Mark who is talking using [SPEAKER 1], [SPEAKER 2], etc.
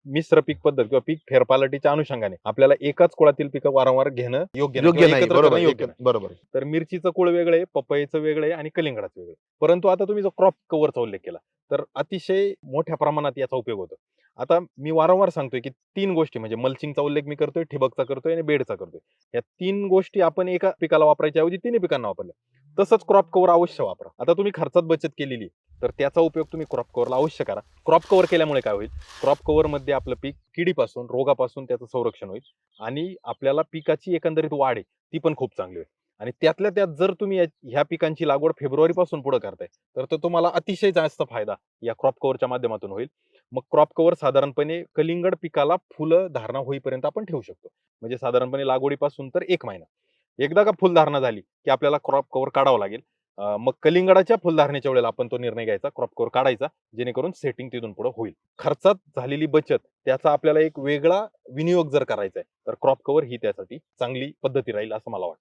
[SPEAKER 1] मिश्र पीक पद्धत किंवा पीक फेरपालटीच्या अनुषंगाने आपल्याला एकाच कुळातील पिकं वारंवार घेणं योग्य
[SPEAKER 2] योग्य
[SPEAKER 1] किंवा
[SPEAKER 2] नाही,
[SPEAKER 1] एकत्र
[SPEAKER 2] बरोबर
[SPEAKER 1] करणं योग्य नाही.
[SPEAKER 2] बरोबर.
[SPEAKER 1] तर मिरचीचं कुळ वेगळं आहे, पपईचं वेगळं आहे आणि कलिंगडाचं वेगळं आहे. परंतु आता तुम्ही जो क्रॉप कव्हरचा उल्लेख केला तर अतिशय मोठ्या प्रमाणात याचा उपयोग होतो. आता मी वारंवार सांगतोय की 3 गोष्टी म्हणजे मल्चिंगचा उल्लेख मी करतोय, ठिबकचा करतोय आणि बेडचा करतोय. या 3 गोष्टी आपण एका पिकाला वापरायच्या ऐवजी तिन्ही पिकांना वापरल्या. तसंच क्रॉप कव्हर अवश्य वापरा. आता तुम्ही खर्चात बचत केलेली तर त्याचा उपयोग तुम्ही क्रॉप कव्हरला अवश्य करा. क्रॉप कव्हर केल्यामुळे काय होईल, क्रॉप कव्हरमध्ये आपलं पीक किडीपासून, रोगापासून त्याचं संरक्षण होईल आणि आपल्याला पिकाची एकंदरीत वाढ आहे ती पण खूप चांगली होईल. आणि त्यातल्या त्यात जर तुम्ही ह्या पिकांची लागवड फेब्रुवारीपासून पुढे करताय तर तो तुम्हाला अतिशय जास्त फायदा या क्रॉप कव्हरच्या माध्यमातून होईल. मग क्रॉप कव्हर साधारणपणे कलिंगड पिकाला फुलं धारणा होईपर्यंत आपण ठेवू शकतो. म्हणजे साधारणपणे लागवडीपासून तर 1 महिना. एकदा का फुलधारणा झाली की आपल्याला क्रॉप कव्हर काढावं लागेल. मग कलिंगडाच्या फुलधारणेच्या वेळेला आपण तो निर्णय घ्यायचा, क्रॉप कव्हर काढायचा, जेणेकरून सेटिंग तिथून पुढे होईल. खर्चात झालेली बचत त्याचा आपल्याला एक वेगळा विनियोग जर करायचा आहे तर क्रॉप कव्हर ही त्यासाठी चांगली पद्धती राहील असं मला वाटतं.